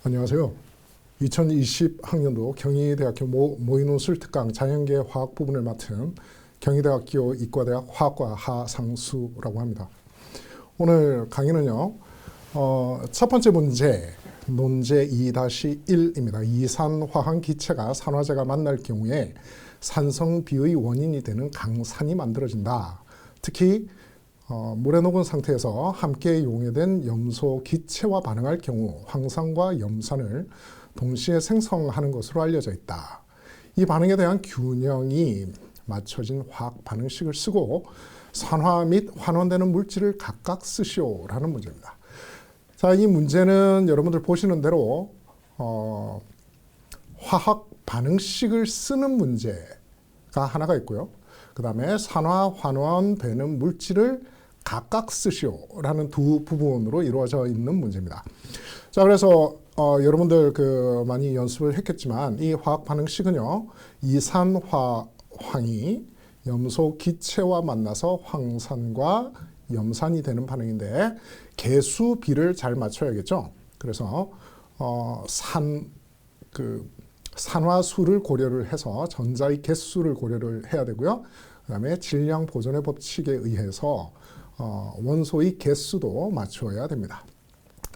안녕하세요. 2020 학년도 경희대학교 모의논술 특강 자연계 화학 부분을 맡은 경희대학교 이과대학 화학과 하상수라고 합니다. 오늘 강의는요, 첫 번째 문제, 논제 2-1입니다. 이산화황 기체가 산화제가 만날 경우에 산성비의 원인이 되는 강산이 만들어진다. 특히 물에 녹은 상태에서 함께 용해된 염소 기체와 반응할 경우 황산과 염산을 동시에 생성하는 것으로 알려져 있다. 이 반응에 대한 균형이 맞춰진 화학 반응식을 쓰고 산화 및 환원되는 물질을 각각 쓰시오라는 문제입니다. 자, 이 문제는 여러분들 보시는 대로 화학 반응식을 쓰는 문제가 하나가 있고요. 그 다음에 산화 환원되는 물질을 각각 쓰시오라는 두 부분으로 이루어져 있는 문제입니다. 자, 그래서 여러분들 많이 연습을 했겠지만 이 화학 반응식은요, 이산화황이 염소 기체와 만나서 황산과 염산이 되는 반응인데 개수비를 잘 맞춰야겠죠. 그래서 산화수를 고려를 해서 전자의 개수를 고려를 해야 되고요. 그다음에 질량 보존의 법칙에 의해서 원소의 개수도 맞춰야 됩니다.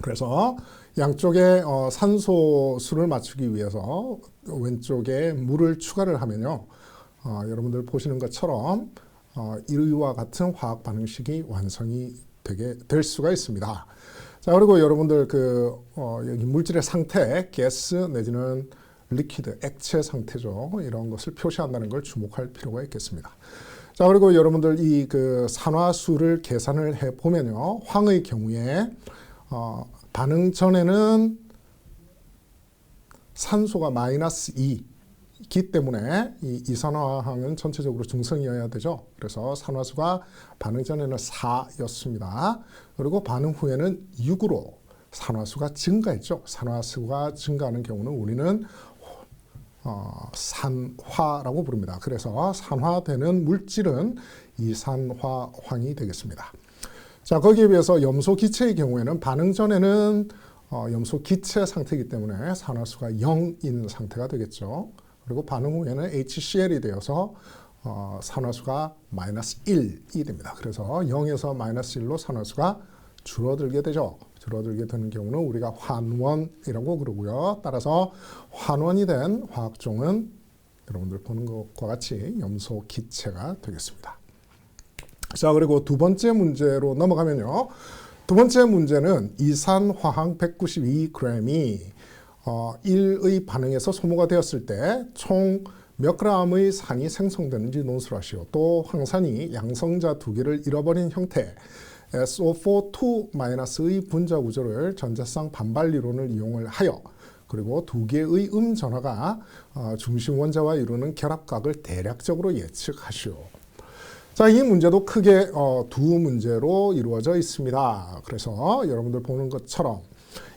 그래서 양쪽에 산소수를 맞추기 위해서 왼쪽에 물을 추가를 하면요, 여러분들 보시는 것처럼 이와 같은 화학 반응식이 완성이 될 수가 있습니다. 자, 그리고 여러분들 여기 물질의 상태, 가스 내지는 리퀴드, 액체 상태죠. 이런 것을 표시한다는 걸 주목할 필요가 있겠습니다. 자, 그리고 여러분들 이 산화수를 계산을 해 보면요, 황의 경우에 반응 전에는 산소가 -2기 때문에 이 이산화황은 전체적으로 중성이어야 되죠. 그래서 산화수가 반응 전에는 4였습니다. 그리고 반응 후에는 6으로 산화수가 증가했죠. 산화수가 증가하는 경우는 우리는 산화라고 부릅니다. 그래서 산화되는 물질은 이산화황이 되겠습니다. 자, 거기에 비해서 염소 기체의 경우에는 반응 전에는 염소 기체 상태이기 때문에 산화수가 0인 상태가 되겠죠. 그리고 반응 후에는 HCl이 되어서 산화수가 -1이 됩니다. 그래서 0에서 -1로 산화수가 줄어들게 되죠. 줄어들게 되는 경우는 우리가 환원이라고 그러고요. 따라서 환원이 된 화학종은 여러분들 보는 것과 같이 염소 기체가 되겠습니다. 자, 그리고 두 번째 문제로 넘어가면요. 두 번째 문제는 이산화황 192g이 1의 반응에서 소모가 되었을 때 총 몇 g의 산이 생성되는지 논술하시오. 또 황산이 양성자 두 개를 잃어버린 형태 SO4-2-의 분자 구조를 전자쌍 반발 이론을 이용을 하여 그리고 두 개의 전하가 중심 원자와 이루는 결합각을 대략적으로 예측하시오. 자, 이 문제도 크게 두 문제로 이루어져 있습니다. 그래서 여러분들 보는 것처럼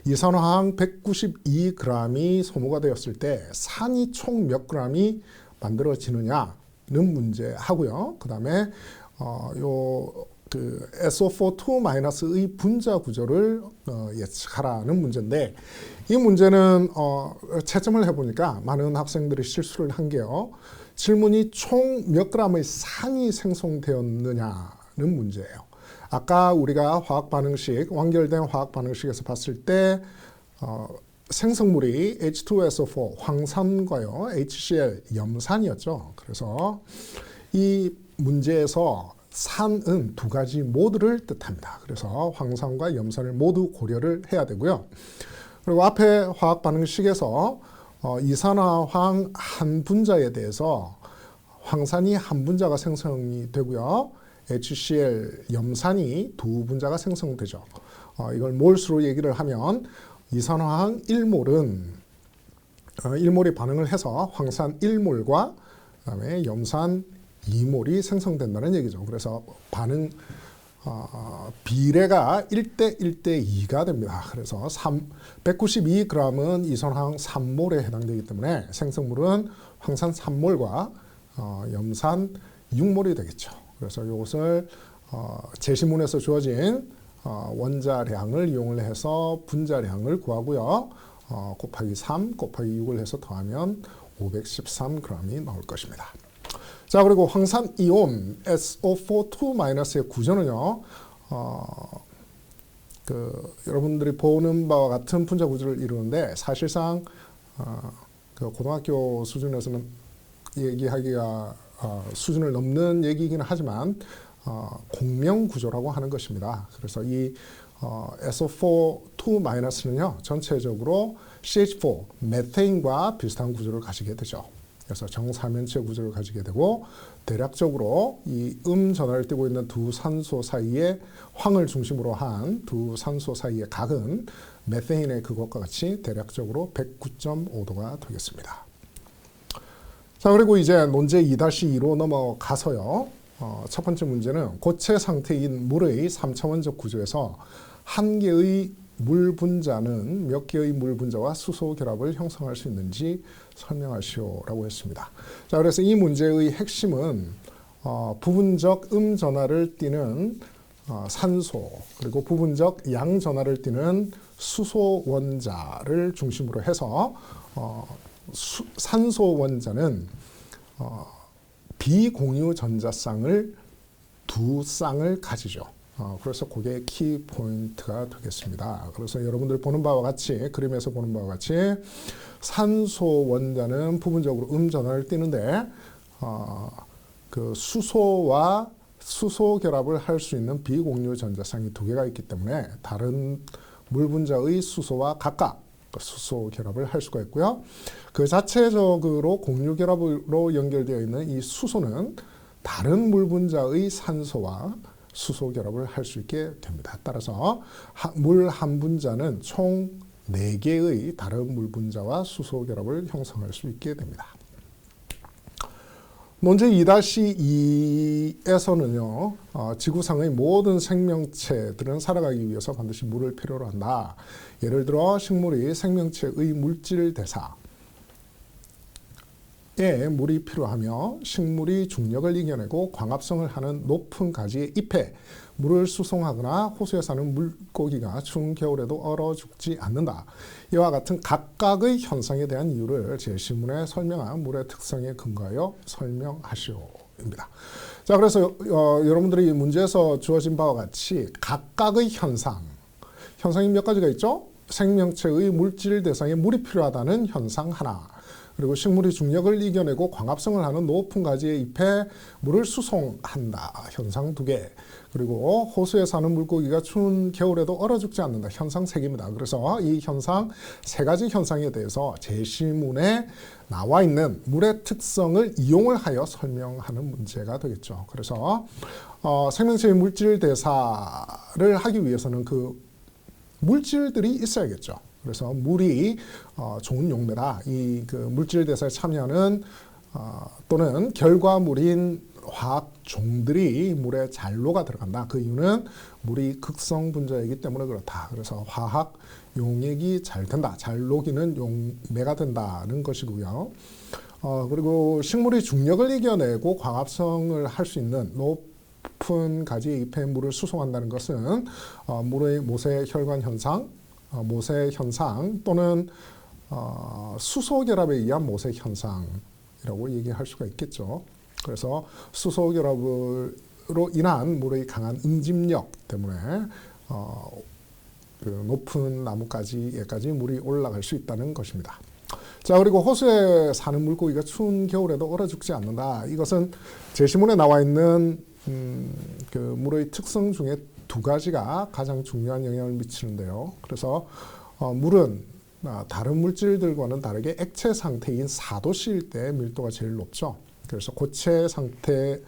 이산화황 192g이 소모가 되었을 때 산이 총 몇 g이 만들어지느냐는 문제 하고요. 그 다음에 SO4-2-의 분자 구조를 예측하라는 문제인데, 이 문제는 채점을 해보니까 많은 학생들이 실수를 한 게요, 질문이 총 몇 g의 산이 생성되었느냐는 문제예요. 아까 우리가 화학 반응식, 완결된 화학 반응식에서 봤을 때 생성물이 H2SO4 황산과요, HCl 염산이었죠. 그래서 이 문제에서 산은 두 가지 모두를 뜻합니다. 그래서 황산과 염산을 모두 고려를 해야 되고요. 그리고 앞에 화학 반응식에서 이산화황 한 분자에 대해서 황산이 한 분자가 생성이 되고요, HCl 염산이 두 분자가 생성되죠. 이걸 몰수로 얘기를 하면 이산화황 1몰이 반응을 해서 황산 1몰과 그다음에 염산 2몰이 생성된다는 얘기죠. 그래서 반응 비례가 1:1:2가 됩니다. 그래서 192g은 이산화황 3몰에 해당되기 때문에 생성물은 황산 3몰과 염산 6몰이 되겠죠. 그래서 이것을 제시문에서 주어진 원자량을 이용을 해서 분자량을 구하고요. 곱하기 3 곱하기 6을 해서 더하면 513g이 나올 것입니다. 자, 그리고 황산 이온 SO4 2-의 구조는요. 여러분들이 보는 바와 같은 분자 구조를 이루는데 사실상 그 고등학교 수준에서는 얘기하기가 수준을 넘는 얘기이긴 하지만 공명 구조라고 하는 것입니다. 그래서 이 SO4 2-는요 전체적으로 CH4 메테인과 비슷한 구조를 가지게 되죠. 그래서 정사면체 구조를 가지게 되고 대략적으로 이 전하를 띠고 있는 두 산소 사이에 황을 중심으로 한 두 산소 사이의 각은 메테인의 그것과 같이 대략적으로 109.5도가 되겠습니다. 자, 그리고 이제 논제 2-2로 넘어가서요. 첫 번째 문제는 고체 상태인 물의 3차원적 구조에서 한 개의 물 분자는 몇 개의 물 분자와 수소 결합을 형성할 수 있는지 설명하시오라고 했습니다. 자, 그래서 이 문제의 핵심은 부분적 전하를 띠는 산소 그리고 부분적 양 전하를 띠는 수소 원자를 중심으로 해서 산소 원자는 비공유 전자쌍을 두 쌍을 가지죠. 그래서 그게 키 포인트가 되겠습니다. 그래서 여러분들 보는 바와 같이 그림에서 보는 바와 같이 산소 원자는 부분적으로 전하를 띠는데 그 수소와 수소 결합을 할 수 있는 비공유 전자쌍이 두 개가 있기 때문에 다른 물 분자의 수소와 각각 수소 결합을 할 수가 있고요. 그 자체적으로 공유 결합으로 연결되어 있는 이 수소는 다른 물 분자의 산소와 수소 결합을 할 수 있게 됩니다. 따라서 물 한 분자는 총 4개의 다른 물 분자와 수소 결합을 형성할 수 있게 됩니다. 문제 2-2에서는요. 지구상의 모든 생명체들은 살아가기 위해서 반드시 물을 필요로 한다. 예를 들어 식물이 생명체의 물질 대사 물이 필요하며 식물이 중력을 이겨내고 광합성을 하는 높은 가지의 잎에 물을 수송하거나 호수에 사는 물고기가 추운 겨울에도 얼어 죽지 않는다. 이와 같은 각각의 현상에 대한 이유를 제시문에 설명한 물의 특성에 근거하여 설명하시오입니다. 자, 그래서 여러분들이 문제에서 주어진 바와 같이 각각의 현상이 몇 가지가 있죠? 생명체의 물질 대상에 물이 필요하다는 현상 하나, 그리고 식물이 중력을 이겨내고 광합성을 하는 높은 가지의 잎에 물을 수송한다. 현상 2개. 그리고 호수에 사는 물고기가 추운 겨울에도 얼어 죽지 않는다. 현상 3개입니다. 그래서 이 현상 3가지 현상에 대해서 제시문에 나와 있는 물의 특성을 이용을 하여 설명하는 문제가 되겠죠. 그래서 생명체의 물질 대사를 하기 위해서는 그 물질들이 있어야겠죠. 그래서 물이 좋은 용매다. 이 그 물질 대사에 참여하는 또는 결과물인 화학 종들이 물에 잘 녹아 들어간다. 그 이유는 물이 극성 분자이기 때문에 그렇다. 그래서 화학 용액이 잘 된다. 잘 녹이는 용매가 된다는 것이고요. 그리고 식물이 중력을 이겨내고 광합성을 할 수 있는 높은 가지의 잎에 물을 수송한다는 것은 물의 모세 혈관 현상, 모세 현상 또는 수소 결합에 의한 모세 현상이라고 얘기할 수가 있겠죠. 그래서 수소 결합으로 인한 물의 강한 응집력 때문에 그 높은 나뭇가지에까지 물이 올라갈 수 있다는 것입니다. 자, 그리고 호수에 사는 물고기가 추운 겨울에도 얼어 죽지 않는다. 이것은 제시문에 나와 있는 그 물의 특성 중에 2가지가 가장 중요한 영향을 미치는데요. 그래서 물은 다른 물질들과는 다르게 액체 상태인 4도씨일 때 밀도가 제일 높죠. 그래서 고체 상태의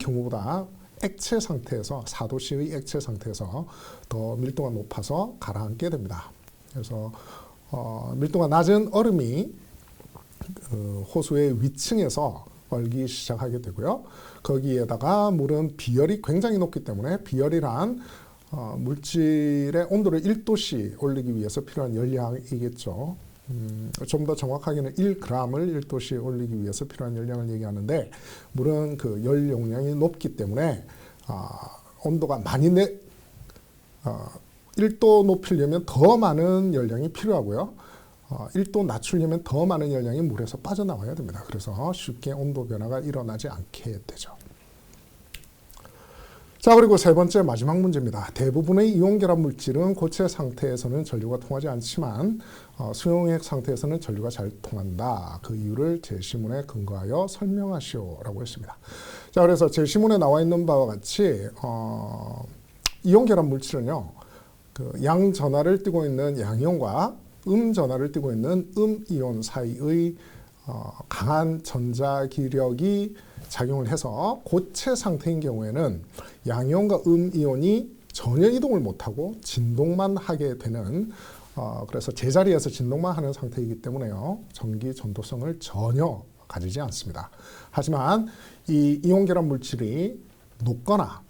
경우보다 액체 상태에서 4도씨의 액체 상태에서 더 밀도가 높아서 가라앉게 됩니다. 그래서 밀도가 낮은 얼음이 호수의 위층에서 얼기 시작하게 되고요. 거기에다가 물은 비열이 굉장히 높기 때문에 비열이란 물질의 온도를 1도씨 올리기 위해서 필요한 열량이겠죠. 좀 더 정확하게는 1g을 1도씨 올리기 위해서 필요한 열량을 얘기하는데 물은 그 열 용량이 높기 때문에 온도가 많이 1도 높이려면 더 많은 열량이 필요하고요. 1도 낮추려면 더 많은 열량이 물에서 빠져나와야 됩니다. 그래서 쉽게 온도 변화가 일어나지 않게 되죠. 자, 그리고 세 번째 마지막 문제입니다. 대부분의 이온 결합 물질은 고체 상태에서는 전류가 통하지 않지만 수용액 상태에서는 전류가 잘 통한다. 그 이유를 제시문에 근거하여 설명하시오라고 했습니다. 자, 그래서 제시문에 나와 있는 바와 같이 이온 결합 물질은요, 그 양전하를 띠고 있는 양이온과 음전하를 띠고 있는 음이온 사이의 강한 전자기력이 작용을 해서 고체 상태인 경우에는 양이온과 음이온이 전혀 이동을 못하고 진동만 하게 되는 그래서 제자리에서 진동만 하는 상태이기 때문에요. 전기 전도성을 전혀 가지지 않습니다. 하지만 이 이온 결합 물질이 녹거나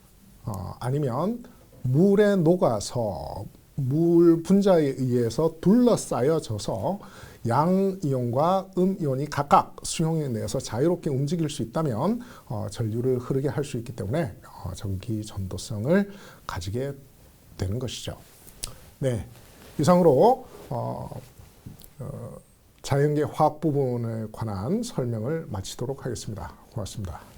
아니면 물에 녹아서 물 분자에 의해서 둘러싸여져서 양이온과 음이온이 각각 수용액 내에서 자유롭게 움직일 수 있다면 전류를 흐르게 할 수 있기 때문에 전기 전도성을 가지게 되는 것이죠. 네, 이상으로 자연계 화학 부분에 관한 설명을 마치도록 하겠습니다. 고맙습니다.